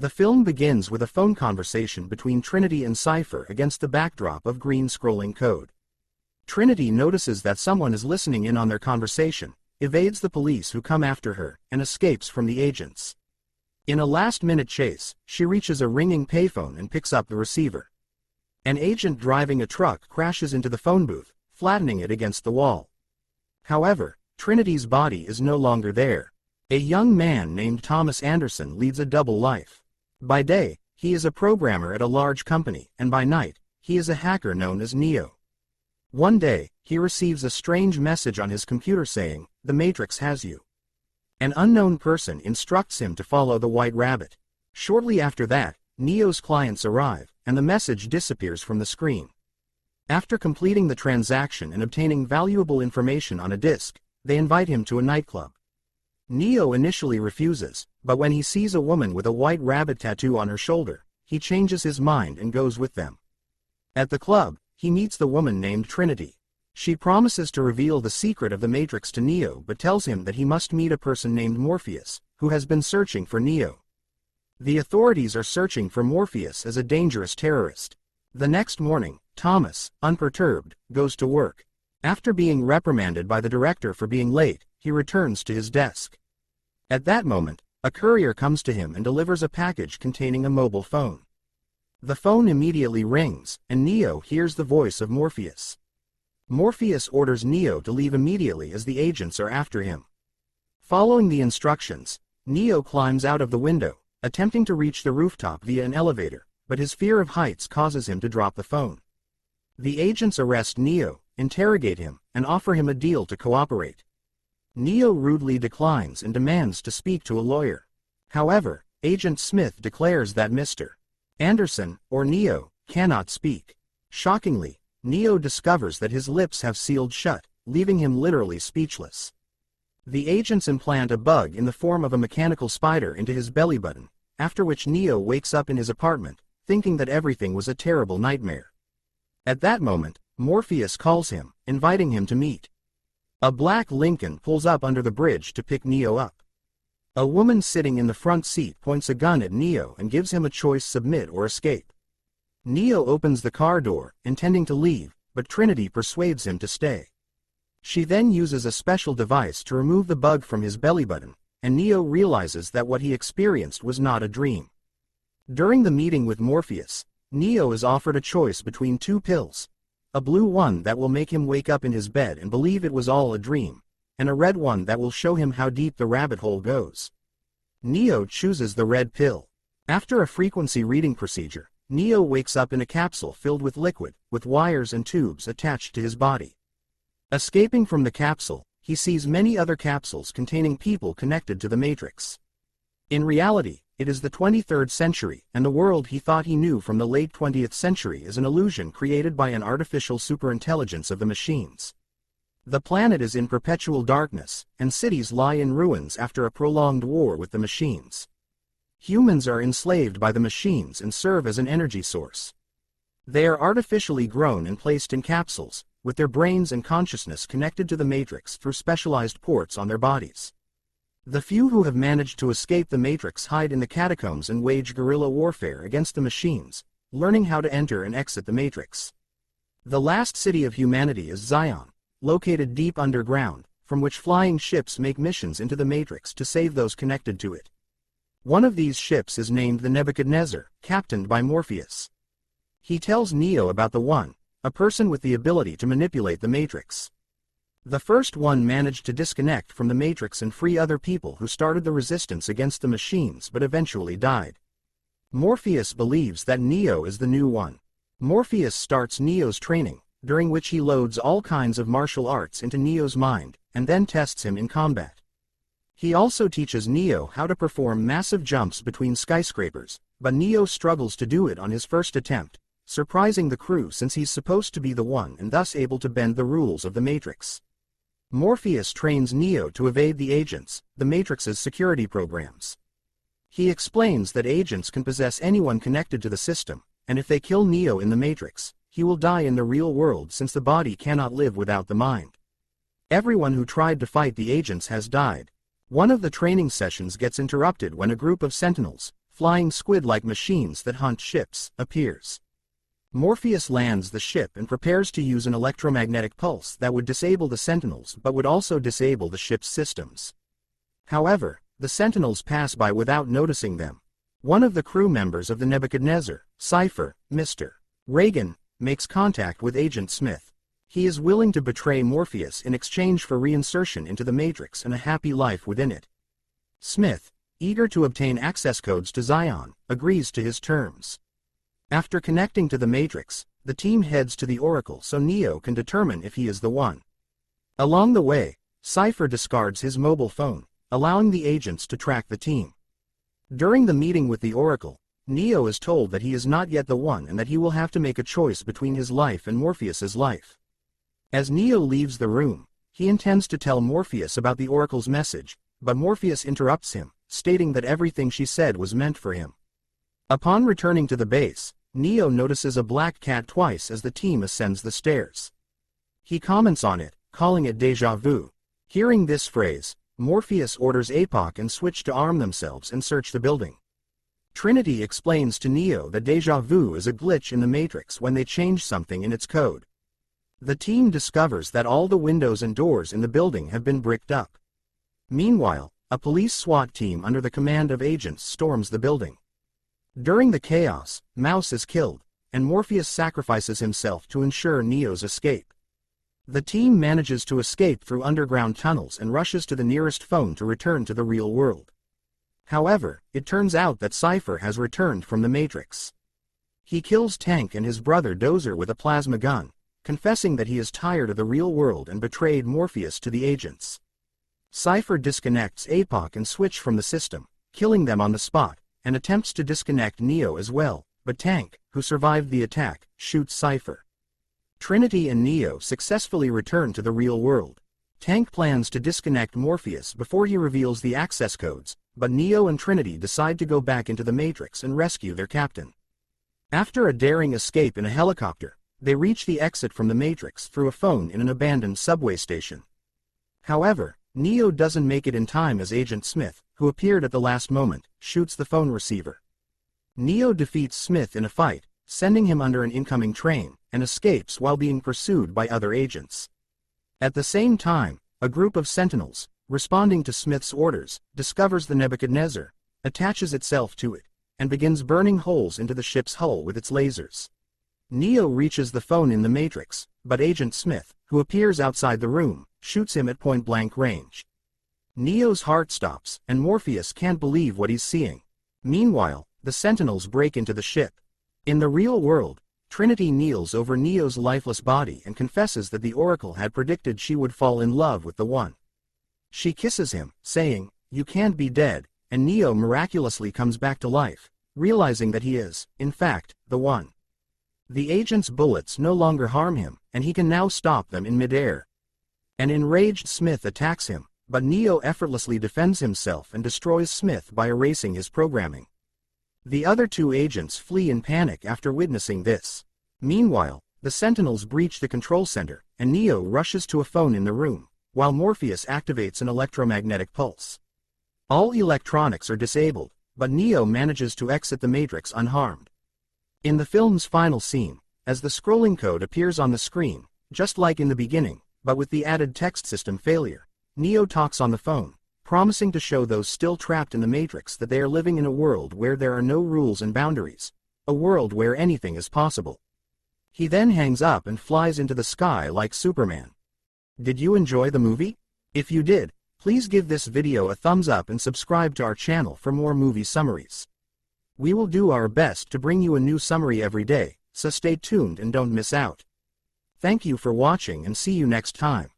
The film begins with a phone conversation between Trinity and Cypher against the backdrop of green scrolling code. Trinity notices that someone is listening in on their conversation, evades the police who come after her, and escapes from the agents. In a last-minute chase, she reaches a ringing payphone and picks up the receiver. An agent driving a truck crashes into the phone booth, flattening it against the wall. However, Trinity's body is no longer there. A young man named Thomas Anderson leads a double life. By day, he is a programmer at a large company, and by night, he is a hacker known as Neo. One day, he receives a strange message on his computer saying, "The Matrix has you." An unknown person instructs him to follow the White Rabbit. Shortly after that, Neo's clients arrive, and the message disappears from the screen. After completing the transaction and obtaining valuable information on a disk, they invite him to a nightclub. Neo initially refuses, but when he sees a woman with a white rabbit tattoo on her shoulder, he changes his mind and goes with them. At the club, he meets the woman named Trinity. She promises to reveal the secret of the Matrix to Neo but tells him that he must meet a person named Morpheus, who has been searching for Neo. The authorities are searching for Morpheus as a dangerous terrorist. The next morning, Thomas, unperturbed, goes to work. After being reprimanded by the director for being late, he returns to his desk. At that moment, a courier comes to him and delivers a package containing a mobile phone. The phone immediately rings, and Neo hears the voice of Morpheus. Morpheus orders Neo to leave immediately as the agents are after him. Following the instructions, Neo climbs out of the window, attempting to reach the rooftop via an elevator, but his fear of heights causes him to drop the phone. The agents arrest Neo, interrogate him, and offer him a deal to cooperate. Neo rudely declines and demands to speak to a lawyer. However, Agent Smith declares that Mr. Anderson, or Neo, cannot speak. Shockingly, Neo discovers that his lips have sealed shut, leaving him literally speechless. The agents implant a bug in the form of a mechanical spider into his belly button, after which Neo wakes up in his apartment, thinking that everything was a terrible nightmare. At that moment, Morpheus calls him, inviting him to meet. A black Lincoln pulls up under the bridge to pick Neo up. A woman sitting in the front seat points a gun at Neo and gives him a choice: submit or escape. Neo opens the car door, intending to leave, but Trinity persuades him to stay. She then uses a special device to remove the bug from his belly button, and Neo realizes that what he experienced was not a dream. During the meeting with Morpheus, Neo is offered a choice between two pills: a blue one that will make him wake up in his bed and believe it was all a dream, and a red one that will show him how deep the rabbit hole goes. Neo chooses the red pill. After a frequency reading procedure, Neo wakes up in a capsule filled with liquid, with wires and tubes attached to his body. Escaping from the capsule, he sees many other capsules containing people connected to the Matrix. In reality, it is the 23rd century, and the world he thought he knew from the late 20th century is an illusion created by an artificial superintelligence of the machines. The planet is in perpetual darkness, and cities lie in ruins after a prolonged war with the machines. Humans are enslaved by the machines and serve as an energy source. They are artificially grown and placed in capsules, with their brains and consciousness connected to the Matrix through specialized ports on their bodies. The few who have managed to escape the Matrix hide in the catacombs and wage guerrilla warfare against the machines, learning how to enter and exit the Matrix. The last city of humanity is Zion, located deep underground, from which flying ships make missions into the Matrix to save those connected to it. One of these ships is named the Nebuchadnezzar, captained by Morpheus. He tells Neo about the One, a person with the ability to manipulate the Matrix. The first one managed to disconnect from the Matrix and free other people who started the resistance against the machines but eventually died. Morpheus believes that Neo is the new one. Morpheus starts Neo's training, during which he loads all kinds of martial arts into Neo's mind, and then tests him in combat. He also teaches Neo how to perform massive jumps between skyscrapers, but Neo struggles to do it on his first attempt, surprising the crew since he's supposed to be the one and thus able to bend the rules of the Matrix. Morpheus trains Neo to evade the agents, the Matrix's security programs. He explains that agents can possess anyone connected to the system, and if they kill Neo in the Matrix, he will die in the real world since the body cannot live without the mind. Everyone who tried to fight the agents has died. One of the training sessions gets interrupted when a group of sentinels, flying squid-like machines that hunt ships, appears. Morpheus lands the ship and prepares to use an electromagnetic pulse that would disable the Sentinels but would also disable the ship's systems. However, the Sentinels pass by without noticing them. One of the crew members of the Nebuchadnezzar, Cypher, Mr. Reagan, makes contact with Agent Smith. He is willing to betray Morpheus in exchange for reinsertion into the Matrix and a happy life within it. Smith, eager to obtain access codes to Zion, agrees to his terms. After connecting to the Matrix, the team heads to the Oracle so Neo can determine if he is the one. Along the way, Cypher discards his mobile phone, allowing the agents to track the team. During the meeting with the Oracle, Neo is told that he is not yet the one and that he will have to make a choice between his life and Morpheus's life. As Neo leaves the room, he intends to tell Morpheus about the Oracle's message, but Morpheus interrupts him, stating that everything she said was meant for him. Upon returning to the base, Neo notices a black cat twice as the team ascends the stairs. He comments on it, calling it déjà vu. Hearing this phrase, Morpheus orders APOC and Switch to arm themselves and search the building. Trinity explains to Neo that déjà vu is a glitch in the Matrix when they change something in its code. The team discovers that all the windows and doors in the building have been bricked up. Meanwhile, a police SWAT team under the command of agents storms the building. During the chaos, Mouse is killed, and Morpheus sacrifices himself to ensure Neo's escape. The team manages to escape through underground tunnels and rushes to the nearest phone to return to the real world. However, it turns out that Cypher has returned from the Matrix. He kills Tank and his brother Dozer with a plasma gun, confessing that he is tired of the real world and betrayed Morpheus to the agents. Cypher disconnects APOC and Switch from the system, killing them on the spot, and attempts to disconnect Neo as well, but Tank, who survived the attack, shoots Cypher. Trinity and Neo successfully return to the real world. Tank plans to disconnect Morpheus before he reveals the access codes, but Neo and Trinity decide to go back into the Matrix and rescue their captain. After a daring escape in a helicopter, they reach the exit from the Matrix through a phone in an abandoned subway station. However, Neo doesn't make it in time as Agent Smith, who appeared at the last moment, shoots the phone receiver. Neo defeats Smith in a fight, sending him under an incoming train, and escapes while being pursued by other agents. At the same time, a group of Sentinels, responding to Smith's orders, discovers the Nebuchadnezzar, attaches itself to it, and begins burning holes into the ship's hull with its lasers. Neo reaches the phone in the Matrix, but Agent Smith, who appears outside the room, shoots him at point-blank range. Neo's heart stops, and Morpheus can't believe what he's seeing. Meanwhile, the Sentinels break into the ship. In the real world, Trinity kneels over Neo's lifeless body and confesses that the Oracle had predicted she would fall in love with the One. She kisses him, saying, "You can't be dead," and Neo miraculously comes back to life, realizing that he is, in fact, the One. The agent's bullets no longer harm him, and he can now stop them in midair. An enraged Smith attacks him, but Neo effortlessly defends himself and destroys Smith by erasing his programming. The other two agents flee in panic after witnessing this. Meanwhile, the Sentinels breach the control center, and Neo rushes to a phone in the room, while Morpheus activates an electromagnetic pulse. All electronics are disabled, but Neo manages to exit the Matrix unharmed. In the film's final scene, as the scrolling code appears on the screen, just like in the beginning, but with the added text system failure, Neo talks on the phone, promising to show those still trapped in the Matrix that they are living in a world where there are no rules and boundaries, a world where anything is possible. He then hangs up and flies into the sky like Superman. Did you enjoy the movie? If you did, please give this video a thumbs up and subscribe to our channel for more movie summaries. We will do our best to bring you a new summary every day, so stay tuned and don't miss out. Thank you for watching and see you next time.